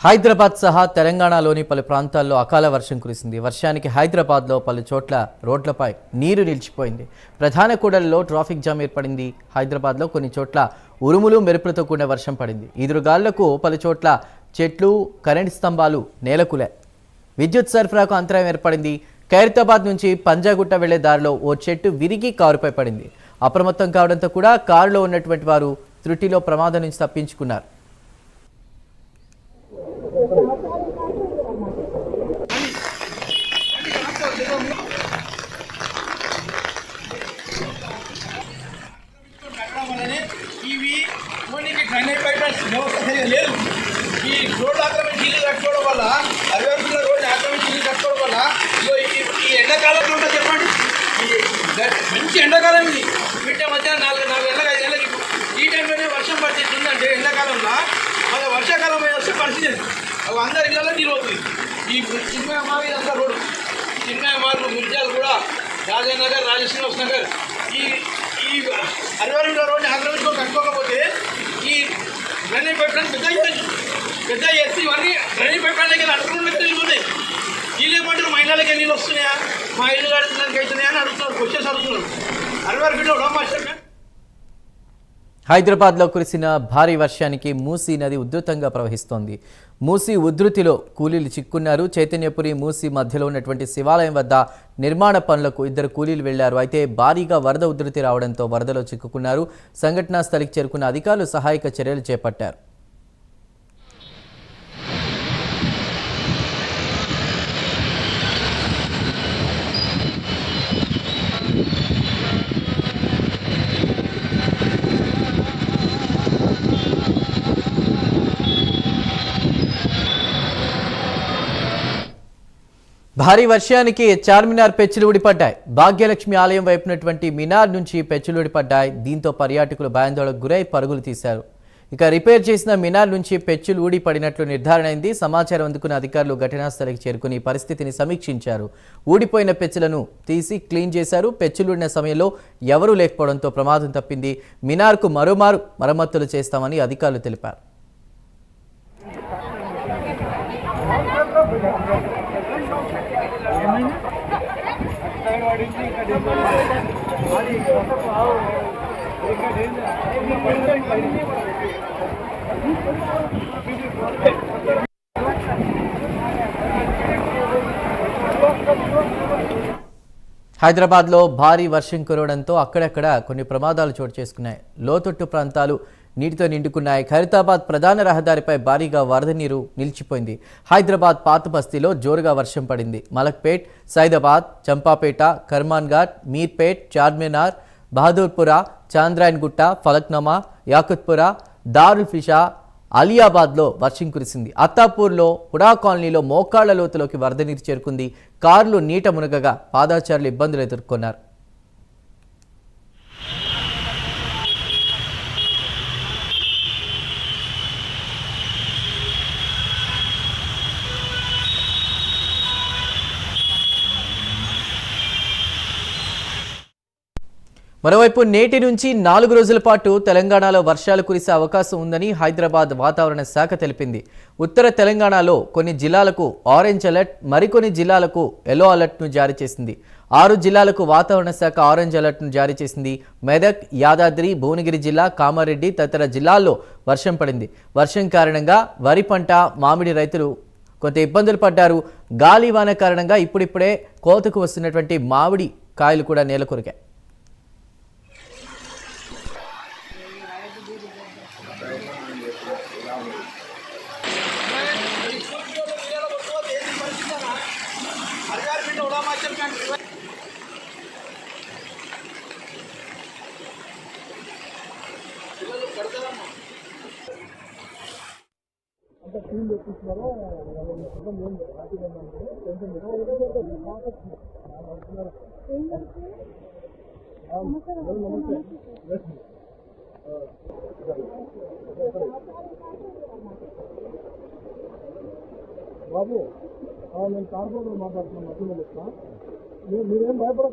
హైదరాబాద్ సహా తెలంగాణలోని పలు ప్రాంతాల్లో అకాల వర్షం కురిసింది. వర్షానికి హైదరాబాద్లో పలు చోట్ల రోడ్లపై నీరు నిలిచిపోయింది. ప్రధాన కూడలిలో ట్రాఫిక్ జామ్ ఏర్పడింది. హైదరాబాద్లో కొన్ని చోట్ల ఉరుములు మెరుపులతో కూడిన వర్షం పడింది. ఈదురుగాలులకు పలు చోట్ల చెట్లు, కరెంటు స్తంభాలు నేలకూలాయి. విద్యుత్ సరఫరాకు అంతరాయం ఏర్పడింది. ఖైరతాబాద్ నుంచి పంజాగుట్ట వెళ్లే దారిలో ఓ చెట్టు విరిగి కారుపై పడింది. అప్రమత్తం కావడంతో కూడా కారులో ఉన్నటువంటి వారు త్రుటిలో ప్రమాదం నుంచి తప్పించుకున్నారు. లేదు ఈ రోడ్డు ఆక్రమించి ఇల్లు కట్టుకోవడం వల్ల అభివృద్ధిలో రోడ్డు ఆక్రమించి ఇల్లు కట్టుకోవడం వల్ల ఈ ఎండాకాలంలో ఉంటుంది చెప్పండి. మంచి ఎండాకాలం ఇది. మిట్ట మధ్యాహ్నం 4 గంటలకు 5 గంటలకి ఈ టైంలోనే వర్షం పడుతుందంటే ఎండాకాలంలో మన వర్షాకాలం వస్తే పరిస్థితి అవి అందరి ఇళ్ళలో నీరు అవుతుంది. ఈ చిన్మయ మావి అంతా రోడ్డు చిన్మయ మార్పు మిర్జాలు కూడా రాజానగర్, రాజశ్రీనివాస్ నగర్ ఈ అరవై రోడ్డు ఆక్రమించుకొని కట్టుకోకపోతే ఈ డ్రైనేజ్ పైపులను పెద్ద ఎత్తి ఇవన్నీ డ్రైనేజ్ పైపుల దగ్గర అడుగుతున్నట్టు వెళ్ళిపోతాయి. వీళ్ళేమంటారు మా ఇళ్ళకి నీళ్ళు వస్తున్నాయా, మా ఇల్లు కడుతున్నానికి అవుతున్నాయా అని అడుగుతున్నారు, క్వశ్చన్స్ అడుగుతున్నారు. 60 ఫీట్లు ఉడమాస్టర్. హైదరాబాద్లో కురిసిన భారీ వర్షానికి మూసీ నది ఉధృతంగా ప్రవహిస్తోంది. మూసీ ఉధృతిలో కూలీలు చిక్కున్నారు. చైతన్యపురి మూసీ మధ్యలో ఉన్నటువంటి శివాలయం వద్ద నిర్మాణ పనులకు 2 కూలీలు వెళ్లారు. అయితే భారీగా వరద ఉధృతి రావడంతో వరదలో చిక్కుకున్నారు. సంఘటనా స్థలికి చేరుకున్న అధికారులు సహాయక చర్యలు చేపట్టారు. భారీ వర్షానికి చార్మినార్ పెచ్చులు ఊడిపడ్డాయి. భాగ్యలక్ష్మి ఆలయం వైపునటువంటి మినార్ నుంచి పెచ్చులు ఊడిపడ్డాయి. దీంతో పర్యాటకులు భయాందోళనకు గురై పరుగులు తీశారు. ఇక రిపేర్ చేసిన మినార్ నుంచి పెచ్చులు ఊడి పడినట్లు నిర్ధారణ అయింది. సమాచారం అందుకున్న అధికారులు ఘటనా స్థలికి చేరుకుని పరిస్థితిని సమీక్షించారు. ఊడిపోయిన పెచ్చులను తీసి క్లీన్ చేశారు. పెచ్చులూడిన సమయంలో ఎవరూ లేకపోవడంతో ప్రమాదం తప్పింది. మినార్కు మరోమారు మరమ్మతులు చేస్తామని అధికారులు తెలిపారు. హైదరాబాద్లో భారీ వర్షం కురవడంతో అక్కడక్కడ కొన్ని ప్రమాదాలు చోటు చేసుకున్నాయి. లోతట్టు ప్రాంతాలు నీటితో నిండుకున్నాయి. ఖైరతాబాద్ ప్రధాన రహదారిపై భారీగా వరద నీరు నిలిచిపోయింది. హైదరాబాద్ పాత బస్తీలో జోరుగా వర్షం పడింది. మలక్పేట్, సైదాబాద్, చంపాపేట, కర్మాన్ ఘాట్, మీర్పేట్, చార్మినార్, బహదూర్పురా, చాంద్రాయన్ గుట్ట, ఫలక్నమా, యాకుత్పుర, దారుల్ ఫిషా, అలియాబాద్లో వర్షం కురిసింది. అత్తాపూర్లో హుడా కాలనీలో మోకాళ్ల లోతులోకి వరద నీరు చేరుకుంది. కార్లు నీట మునగగా పాదాచారులు ఇబ్బందులు ఎదుర్కొన్నారు. మరోవైపు నేటి నుంచి 4 రోజుల పాటు తెలంగాణలో వర్షాలు కురిసే అవకాశం ఉందని హైదరాబాద్ వాతావరణ శాఖ తెలిపింది. ఉత్తర తెలంగాణలో కొన్ని జిల్లాలకు ఆరెంజ్ అలర్ట్, మరికొన్ని జిల్లాలకు ఎల్లో అలర్ట్ను జారీ చేసింది. 6 జిల్లాలకు వాతావరణ శాఖ ఆరెంజ్ అలర్ట్ను జారీ చేసింది. మెదక్, యాదాద్రి, భువనగిరి జిల్లా, కామారెడ్డి తదితర జిల్లాల్లో వర్షం పడింది. వర్షం కారణంగా వరి పంట, మామిడి రైతులు కొంత ఇబ్బందులు పడ్డారు. గాలి వాన కారణంగా ఇప్పుడిప్పుడే కోతకు వస్తున్నటువంటి మామిడి కాయలు కూడా నేలకొరిగాయి. బాబు నేను కార్పొరేటర్ మాట్లాడుతున్నాను. మీరేం భయపడ